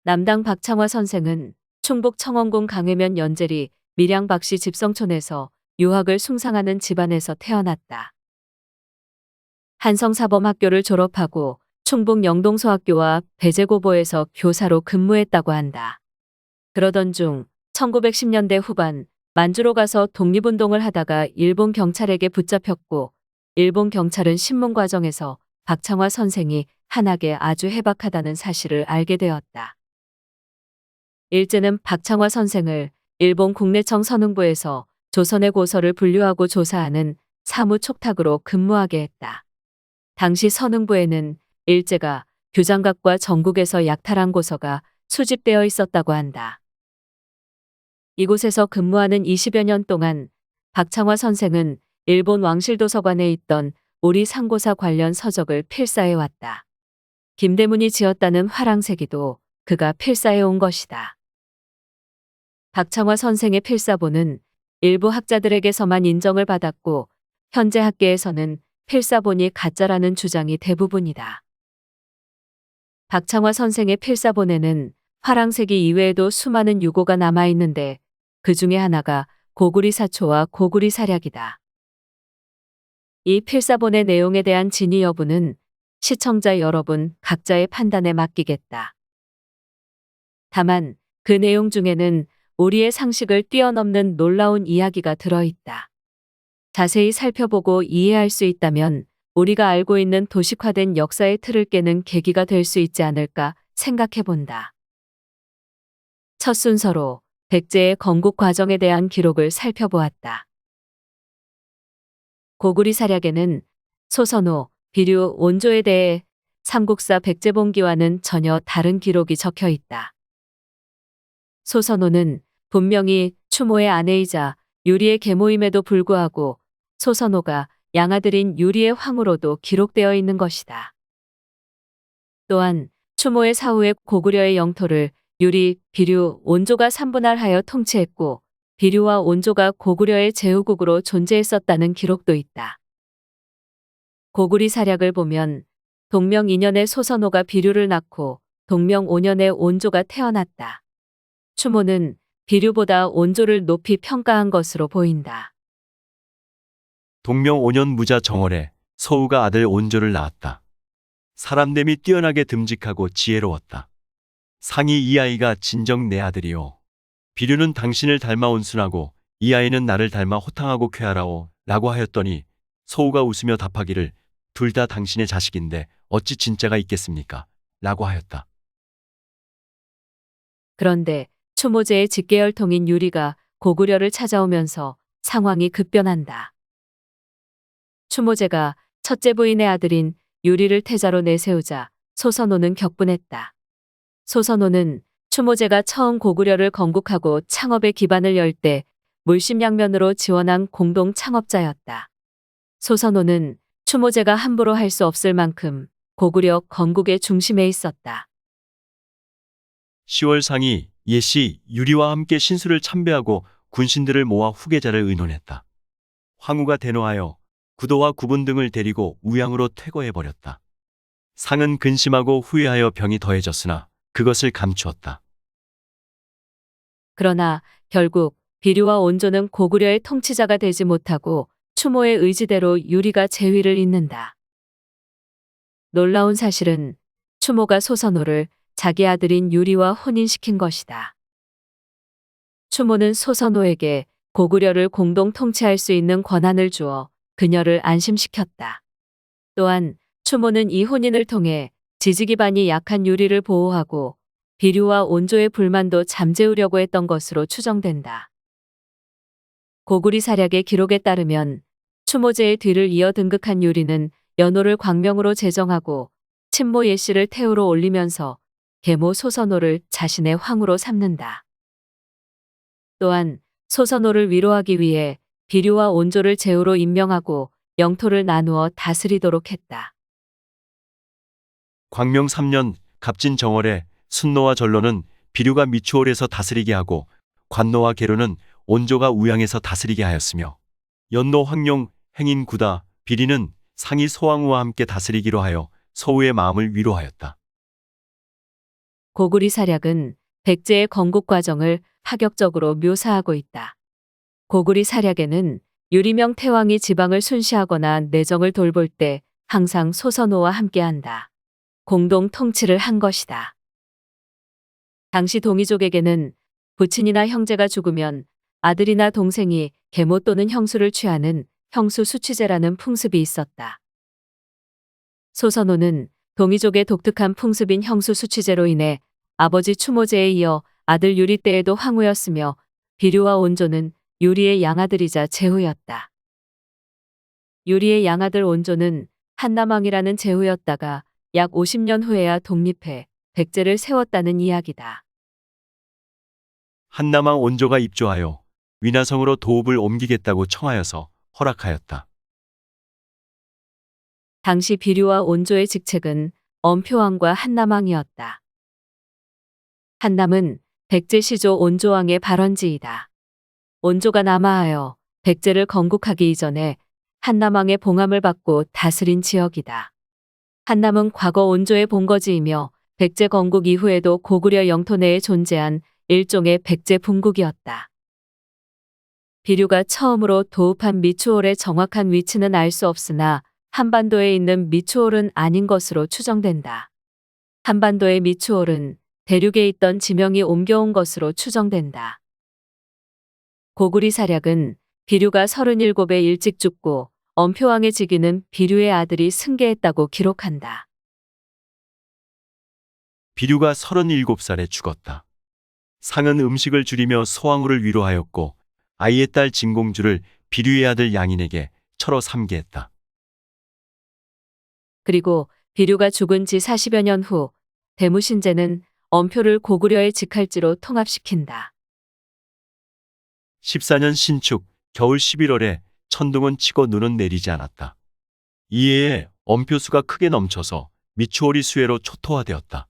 남당 박창화 선생은 충북 청원군 강회면 연제리 밀양 박씨 집성촌에서 유학을 숭상하는 집안에서 태어났다. 한성사범학교를 졸업하고 충북 영동소학교와 배제고보에서 교사로 근무했다고 한다. 그러던 중 1910년대 후반 만주로 가서 독립운동을 하다가 일본 경찰에게 붙잡혔고 일본 경찰은 신문 과정에서 박창화 선생이 한학에 아주 해박하다는 사실을 알게 되었다. 일제는 박창화 선생을 일본 국내청 선흥부에서 조선의 고서를 분류하고 조사하는 사무촉탁으로 근무하게 했다. 당시 선흥부에는 일제가 교장각과 전국에서 약탈한 고서가 수집되어 있었다고 한다. 이곳에서 근무하는 20여 년 동안 박창화 선생은 일본 왕실도서관에 있던 우리 상고사 관련 서적을 필사해 왔다. 김대문이 지었다는 화랑새기도 그가 필사해 온 것이다. 박창화 선생의 필사본은 일부 학자들에게서만 인정을 받았고 현재 학계에서는 필사본이 가짜라는 주장이 대부분이다. 박창화 선생의 필사본에는 화랑새기 이외에도 수많은 유고가 남아있는데 그 중에 하나가 고구리사초와 고구리사략이다. 이 필사본의 내용에 대한 진위 여부는 시청자 여러분 각자의 판단에 맡기겠다. 다만 그 내용 중에는 우리의 상식을 뛰어넘는 놀라운 이야기가 들어있다. 자세히 살펴보고 이해할 수 있다면 우리가 알고 있는 도식화된 역사의 틀을 깨는 계기가 될 수 있지 않을까 생각해 본다. 첫 순서로 백제의 건국 과정에 대한 기록을 살펴보았다. 고구리사략에는 소선호, 비류, 원조에 대해 삼국사 백제본기와는 전혀 다른 기록이 적혀 있다. 소선호는 분명히 추모의 아내이자 유리의 계모임에도 불구하고 소선호가 양아들인 유리의 황후로도 기록되어 있는 것이다. 또한 추모의 사후에 고구려의 영토를 유리, 비류, 온조가 삼분할하여 통치했고 비류와 온조가 고구려의 제후국으로 존재했었다는 기록도 있다. 고구리 사략을 보면 동명 2년에 소선호가 비류를 낳고 동명 5년에 온조가 태어났다. 추모는 비류보다 온조를 높이 평가한 것으로 보인다. 동명 5년 무자 정월에 서우가 아들 온조를 낳았다. 사람됨이 뛰어나게 듬직하고 지혜로웠다. 상이 이 아이가 진정 내 아들이요. 비류는 당신을 닮아 온순하고 이 아이는 나를 닮아 호탕하고 쾌활하오 라고 하였더니 서우가 웃으며 답하기를 둘 다 당신의 자식인데 어찌 진짜가 있겠습니까? 라고 하였다. 그런데 추모제의 직계혈통인 유리가 고구려를 찾아오면서 상황이 급변한다. 추모제가 첫째 부인의 아들인 유리를 태자로 내세우자 소선호는 격분했다. 소선호는 추모제가 처음 고구려를 건국하고 창업의 기반을 열 때 물심양면으로 지원한 공동 창업자였다. 소선호는 추모제가 함부로 할 수 없을 만큼 고구려 건국의 중심에 있었다. 10월 상이 예시 유리와 함께 신수를 참배하고 군신들을 모아 후계자를 의논했다. 황후가 대노하여 구도와 구분 등을 데리고 우양으로 퇴거해버렸다. 상은 근심하고 후회하여 병이 더해졌으나 그것을 감추었다. 그러나 결국 비류와 온조는 고구려의 통치자가 되지 못하고 추모의 의지대로 유리가 재위를 잇는다. 놀라운 사실은 추모가 소선호를 자기 아들인 유리와 혼인시킨 것이다. 추모는 소선호에게 고구려를 공동 통치할 수 있는 권한을 주어 그녀를 안심시켰다. 또한 추모는 이 혼인을 통해 지지 기반이 약한 유리를 보호하고 비류와 온조의 불만도 잠재우려고 했던 것으로 추정된다. 고구리 사략의 기록에 따르면 추모제의 뒤를 이어 등극한 유리는 연호를 광명으로 제정하고 친모 예씨를 태우로 올리면서 계모 소선호를 자신의 황후로 삼는다. 또한 소선호를 위로하기 위해 비류와 온조를 제후로 임명하고 영토를 나누어 다스리도록 했다. 광명 3년 갑진 정월에 순노와 전로는 비류가 미추홀에서 다스리게 하고 관노와 계로는 온조가 우양에서 다스리게 하였으며 연노 황룡 행인 구다 비리는 상이 소왕후와 함께 다스리기로 하여 서우의 마음을 위로하였다. 고구리 사략은 백제의 건국 과정을 파격적으로 묘사하고 있다. 고구리 사략에는 유리명 태왕이 지방을 순시하거나 내정을 돌볼 때 항상 소선호와 함께한다. 공동 통치를 한 것이다. 당시 동이족에게는 부친이나 형제가 죽으면 아들이나 동생이 계모 또는 형수를 취하는 형수 수취제라는 풍습이 있었다. 소선호는 동이족의 독특한 풍습인 형수 수취제로 인해 아버지 추모제에 이어 아들 유리 때에도 황후였으며 비류와 온조는 유리의 양아들이자 제후였다. 유리의 양아들 온조는 한남왕이라는 제후였다가 약 50년 후에야 독립해 백제를 세웠다는 이야기다. 한남왕 온조가 입조하여 위나성으로 도읍을 옮기겠다고 청하여서 허락하였다. 당시 비류와 온조의 직책은 엄표왕과 한남왕이었다. 한남은 백제 시조 온조왕의 발원지이다. 온조가 남하하여 백제를 건국하기 이전에 한남왕의 봉함을 받고 다스린 지역이다. 한남은 과거 온조의 본거지이며 백제 건국 이후에도 고구려 영토 내에 존재한 일종의 백제 분국이었다. 비류가 처음으로 도읍한 미추홀의 정확한 위치는 알 수 없으나 한반도에 있는 미추홀은 아닌 것으로 추정된다. 한반도의 미추홀은 대륙에 있던 지명이 옮겨온 것으로 추정된다. 고구리 사략은 비류가 37에 일찍 죽고 엄표왕의 즉위는 비류의 아들이 승계했다고 기록한다. 비류가 37살에 죽었다. 상은 음식을 줄이며 소왕후를 위로하였고 아이의 딸 진공주를 비류의 아들 양인에게 철어 삼계했다. 그리고 비류가 죽은 지 40여 년 후 대무신제는 엄표를 고구려의 직할지로 통합시킨다. 14년 신축 겨울 11월에 천둥은 치고 눈은 내리지 않았다. 이해에 엄표수가 크게 넘쳐서 미추홀이 수해로 초토화되었다.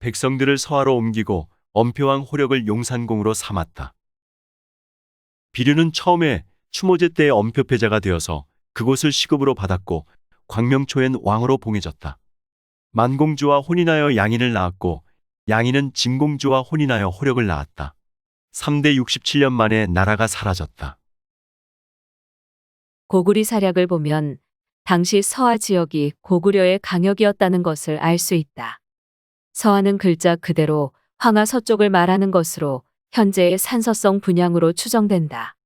백성들을 서하로 옮기고 엄표왕 호력을 용산공으로 삼았다. 비류는 처음에 추모제 때의 엄표패자가 되어서 그곳을 시급으로 받았고 광명초엔 왕으로 봉해졌다. 만공주와 혼인하여 양인을 낳았고 양인은 진공주와 혼인하여 호력을 낳았다. 3대 67년 만에 나라가 사라졌다. 고구리 사략을 보면 당시 서하 지역이 고구려의 강역이었다는 것을 알 수 있다. 서하는 글자 그대로 황하 서쪽을 말하는 것으로 현재의 산서성 분양으로 추정된다.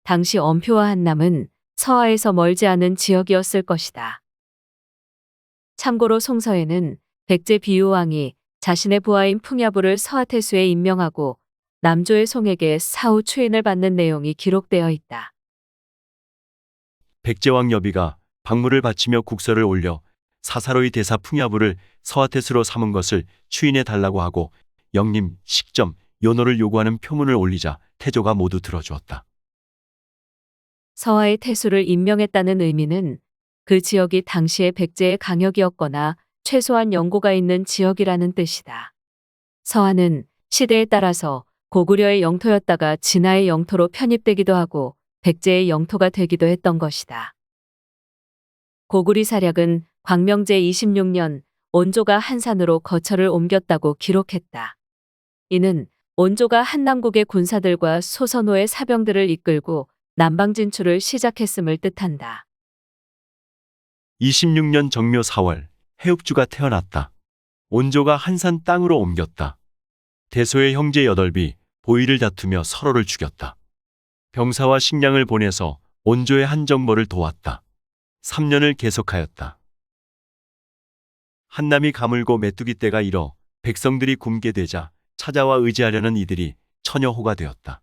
당시 엄표와 한남은 서하에서 멀지 않은 지역이었을 것이다. 참고로 송서에는 백제 비유왕이 자신의 부하인 풍야부를 서하태수에 임명하고 남조의 송에게 사후 추인을 받는 내용이 기록되어 있다. 백제왕 여비가 박물을 바치며 국서를 올려 사사로이 대사 풍야부를 서하태수로 삼은 것을 추인해 달라고 하고 영림, 식점, 요노를 요구하는 표문을 올리자 태조가 모두 들어주었다. 서하의 태수를 임명했다는 의미는 그 지역이 당시의 백제의 강역이었거나 최소한 연고가 있는 지역이라는 뜻이다. 서하는 시대에 따라서 고구려의 영토였다가 진화의 영토로 편입되기도 하고 백제의 영토가 되기도 했던 것이다. 고구리 사략은 광명제 26년 온조가 한산으로 거처를 옮겼다고 기록했다. 이는 온조가 한남국의 군사들과 소선호의 사병들을 이끌고 남방 진출을 시작했음을 뜻한다. 26년 정묘 4월 해읍주가 태어났다. 온조가 한산 땅으로 옮겼다. 대소의 형제 8이 보위를 다투며 서로를 죽였다. 병사와 식량을 보내서 온조의 한정벌을 도왔다. 3년을 계속하였다. 한남이 가물고 메뚜기 떼가 일어 백성들이 굶게 되자 찾아와 의지하려는 이들이 처녀호가 되었다.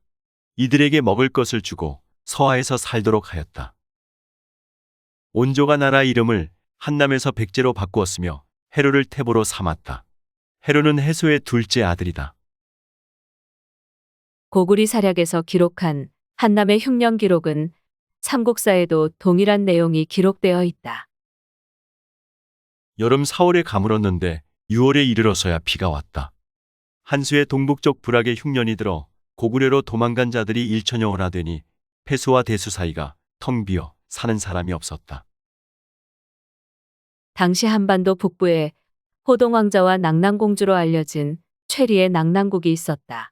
이들에게 먹을 것을 주고 서하에서 살도록 하였다. 온조가 나라 이름을 한남에서 백제로 바꾸었으며 해로를 태보로 삼았다. 해로는 해소의 둘째 아들이다. 고구리 사략에서 기록한 한남의 흉년 기록은 삼국사에도 동일한 내용이 기록되어 있다. 여름 4월에 가물었는데 6월에 이르러서야 비가 왔다. 한수의 동북쪽 불악의 흉년이 들어 고구려로 도망간 자들이 일천여호나 되니 패수와 대수 사이가 텅 비어 사는 사람이 없었다. 당시 한반도 북부에 호동왕자와 낙랑공주로 알려진 최리의 낙랑국이 있었다.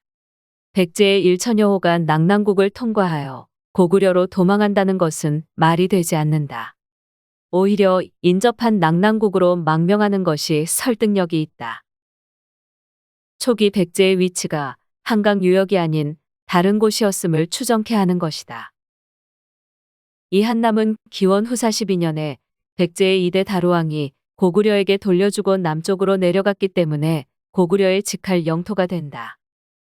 백제의 1천여호가 낙랑국을 통과하여 고구려로 도망한다는 것은 말이 되지 않는다. 오히려 인접한 낙랑국으로 망명하는 것이 설득력이 있다. 초기 백제의 위치가 한강 유역이 아닌 다른 곳이었음을 추정케 하는 것이다. 이 한남은 기원 후 42년에 백제의 2대 다루왕이 고구려에게 돌려주고 남쪽으로 내려갔기 때문에 고구려의 직할 영토가 된다.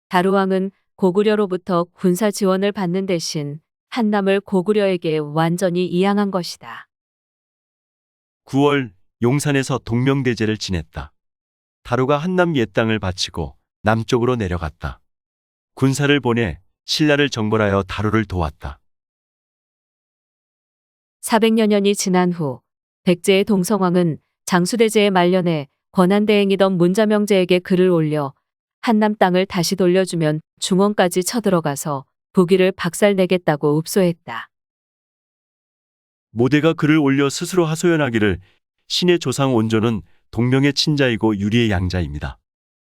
다루왕은 고구려로부터 군사 지원을 받는 대신 한남을 고구려에게 완전히 이양한 것이다. 9월 용산에서 동명대제를 지냈다. 다루가 한남 옛 땅을 바치고 남쪽으로 내려갔다. 군사를 보내 신라를 정벌하여 다루를 도왔다. 400여 년이 지난 후 백제의 동성왕은 장수대제의 말년에 권한대행이던 문자명제에게 글을 올려 한남 땅을 다시 돌려주면 중원까지 쳐들어가서 북위를 박살내겠다고 읍소했다. 모대가 글을 올려 스스로 하소연하기를 신의 조상 온조는 동명의 친자이고 유리의 양자입니다.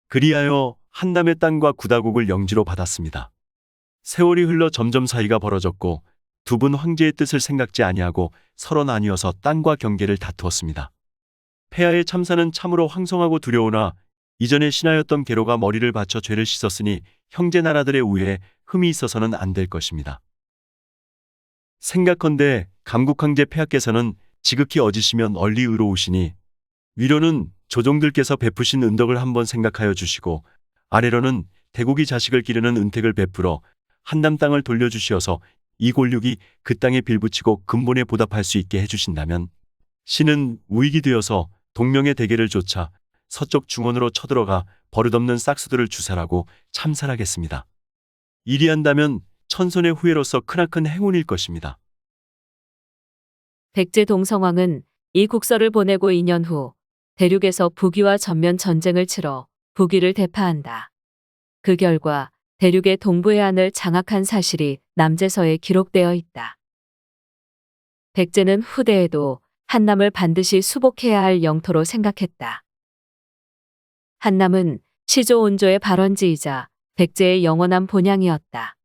그리하여 한남의 땅과 구다국을 영지로 받았습니다. 세월이 흘러 점점 사이가 벌어졌고 두 분 황제의 뜻을 생각지 아니하고 서로 나뉘어서 땅과 경계를 다투었습니다. 폐하의 참사는 참으로 황송하고 두려우나 이전에 신하였던 계로가 머리를 받쳐 죄를 씻었으니 형제 나라들의 우애에 흠이 있어서는 안 될 것입니다. 생각컨대 감국황제 폐하께서는 지극히 어지시면 얼리 의로우시니 위로는 조종들께서 베푸신 은덕을 한번 생각하여 주시고 아래로는 대국이 자식을 기르는 은택을 베풀어 한남 땅을 돌려주시어서 이 골육이 그 땅에 빌붙이고 근본에 보답할 수 있게 해주신다면 신은 우익이 되어서 동명의 대계를 좇아 서쪽 중원으로 쳐들어가 버릇없는 싹수들을 주살하고 참살하겠습니다. 이리한다면 천손의 후예로서 크나큰 행운일 것입니다. 백제 동성왕은 이 국서를 보내고 2년 후 대륙에서 북위와 전면 전쟁을 치러 북위를 대파한다. 그 결과 대륙의 동부 해안을 장악한 사실이 남제서에 기록되어 있다. 백제는 후대에도 한남을 반드시 수복해야 할 영토로 생각했다. 한남은 시조 온조의 발원지이자 백제의 영원한 본향이었다.